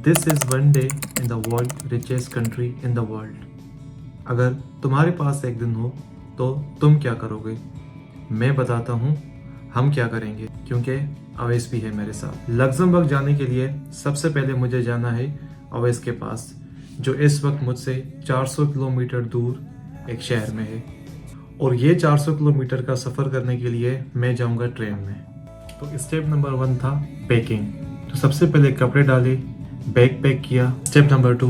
This is one day in the world richest country in the world. अगर तुम्हारे पास एक दिन हो तो तुम क्या करोगे? मैं बताता हूँ हम क्या करेंगे, क्योंकि अवैस भी है मेरे साथ। लग्जमबर्ग जाने के लिए सबसे पहले मुझे जाना है अवैस के पास, जो इस वक्त मुझसे 400 किलोमीटर दूर एक शहर में है। और ये 400 किलोमीटर का सफ़र करने के लिए मैं जाऊंगा ट्रेन में। तो स्टेप नंबर 1 था पैकिंग। तो सबसे पहले कपड़े डाले, बैग पैक किया। Step number 2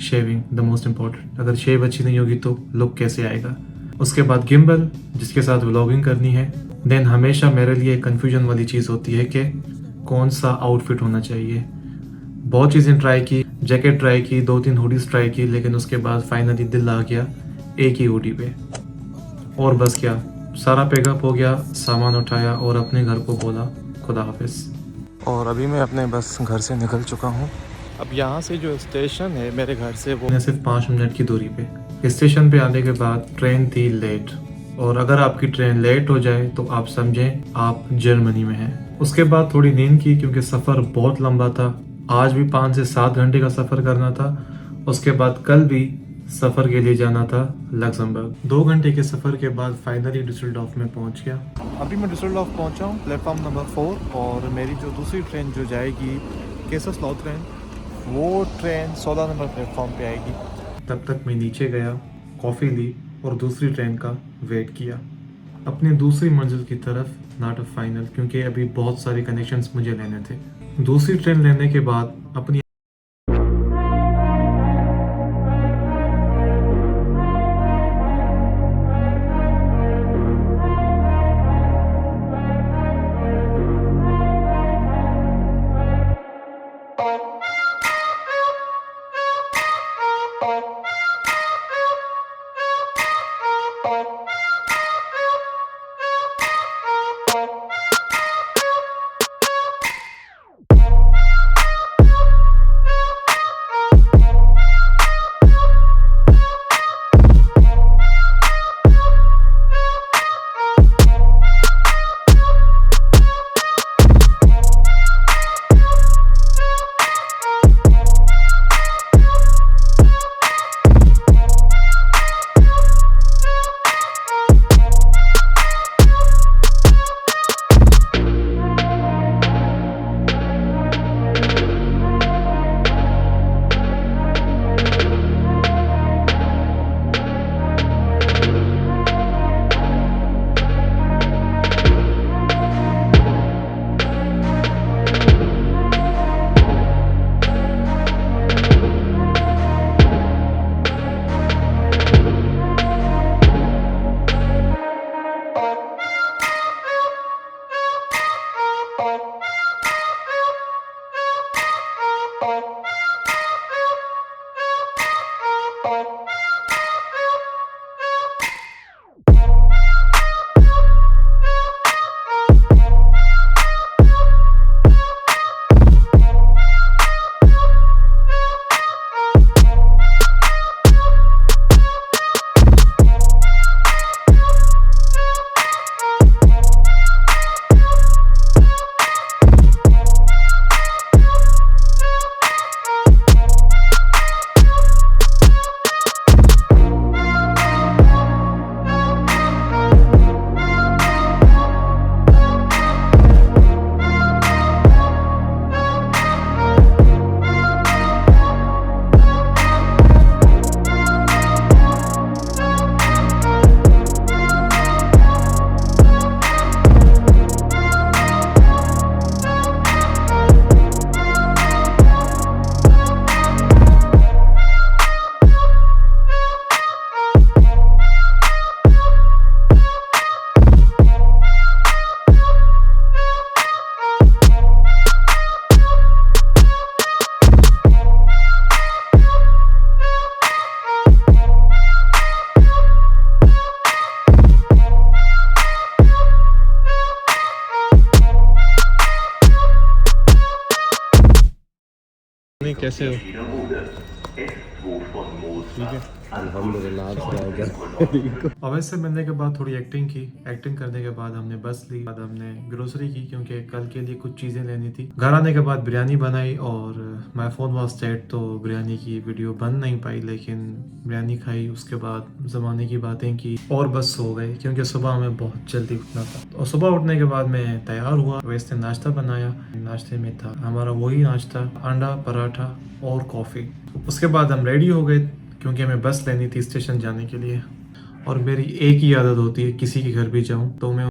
shaving, the most important. अगर शेव अच्छी नहीं होगी तो लुक कैसे आएगा। उसके बाद गिम्बल, जिसके साथ व्लॉगिंग करनी है। देन हमेशा मेरे लिए कंफ्यूजन वाली चीज़ होती है कि कौन सा आउटफिट होना चाहिए। बहुत चीज़ें ट्राई की, जैकेट ट्राई की, 2-3 हुडीज ट्राई की, लेकिन उसके बाद फाइनली दिल आ गया एक ही हुडी पे। और बस क्या, सारा पैकअप हो गया, सामान उठाया और अपने घर को बोला खुदा हाफिज़। और अभी मैं अपने बस घर से निकल चुका हूँ। अब यहाँ से जो स्टेशन है मेरे घर से, वो सिर्फ 5 मिनट की दूरी पे। स्टेशन पे आने के बाद ट्रेन थी लेट, और अगर आपकी ट्रेन लेट हो जाए तो आप समझें आप जर्मनी में हैं। उसके बाद थोड़ी नींद की, क्योंकि सफ़र बहुत लंबा था। आज भी 5 से 7 घंटे का सफ़र करना था। उसके बाद कल भी सफ़र के लिए जाना था लग्जमबर्ग। 2 घंटे के सफ़र के बाद फाइनली डुसेल्डॉर्फ में पहुंच गया। अभी मैं डुसेल्डॉर्फ पहुंचा हूं, प्लेटफॉर्म नंबर 4। और मेरी जो दूसरी ट्रेन जो जाएगी कैसरस्लाउत्रेन, वो ट्रेन 16 नंबर प्लेटफॉर्म पे आएगी। तब तक मैं नीचे गया, कॉफ़ी ली और दूसरी ट्रेन का वेट किया अपनी दूसरी मंजिल की तरफ, नॉट अ फाइनल, क्योंकि अभी बहुत सारे कनेक्शंस मुझे लेने थे। दूसरी ट्रेन लेने के बाद अपनी कैसे हो? ठीक है। अल्हम्दुलिल्लाह, आप सुनाओ क्या? अवैध से मिलने के बाद थोड़ी एक्टिंग की। एक्टिंग करने के बाद हमने बस ली, बाद हमने ग्रोसरी की क्योंकि कल के लिए कुछ चीज़ें लेनी थी। घर आने के बाद बिरयानी बनाई और माई फ़ोन वॉज डेड तो बिरयानी की वीडियो बन नहीं पाई, लेकिन बिरयानी खाई। उसके बाद ज़माने की बातें की और बस सो गए क्योंकि सुबह हमें बहुत जल्दी उठना था। और सुबह उठने के बाद मैं तैयार हुआ, वैसे नाश्ता बनाया। नाश्ते में था हमारा वही नाश्ता, अंडा पराठा और कॉफ़ी। उसके बाद हम रेडी हो गए क्योंकि हमें बस लेनी थी स्टेशन जाने के लिए। और मेरी एक ही आदत होती है, किसी के घर भी जाऊं तो मैं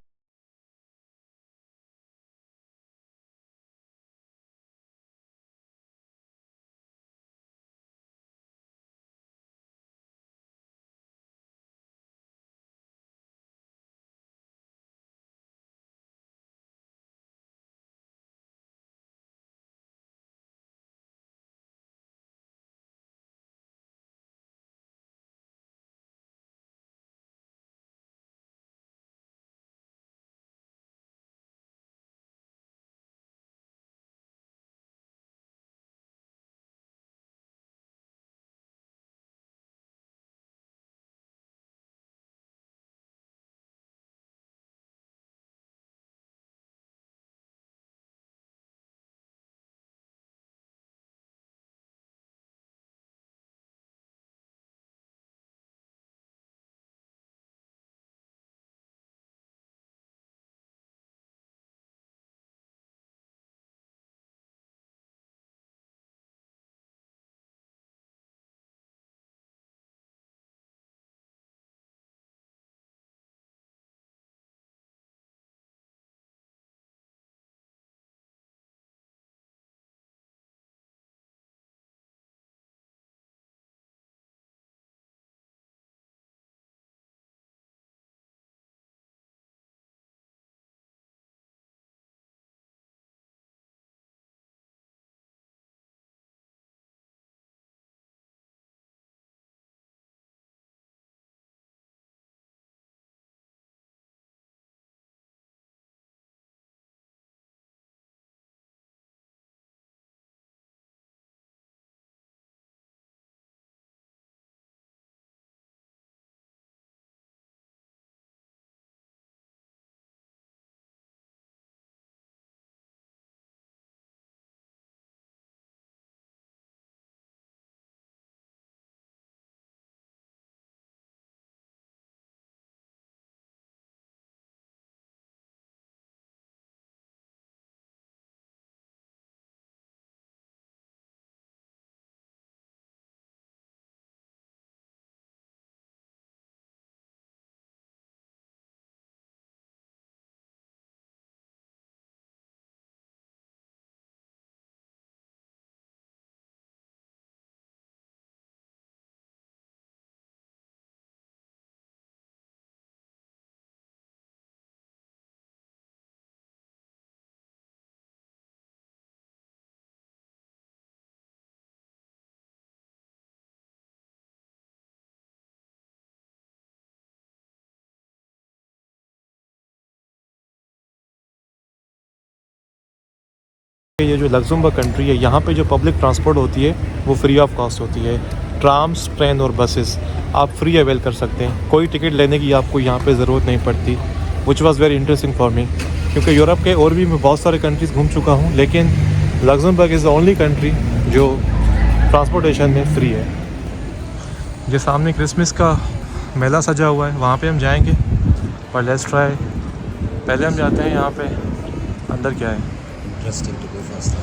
ये जो लग्जमबर्ग कंट्री है, यहाँ पे जो पब्लिक ट्रांसपोर्ट होती है वो फ्री ऑफ कॉस्ट होती है। ट्राम्स, ट्रेन और बसेस आप फ्री अवेल कर सकते हैं, कोई टिकट लेने की आपको यहाँ पे ज़रूरत नहीं पड़ती, which was very interesting for me. क्योंकि यूरोप के और भी मैं बहुत सारे कंट्रीज़ घूम चुका हूँ, लेकिन Luxembourg is the only country जो ट्रांसपोर्टेशन में फ्री है। जो सामने क्रिसमस का मेला सजा हुआ है वहाँ पे हम जाएंगे, पर लेट्स ट्राई। पहले हम जाते हैं यहाँ पे अंदर क्या है। Interesting to go first.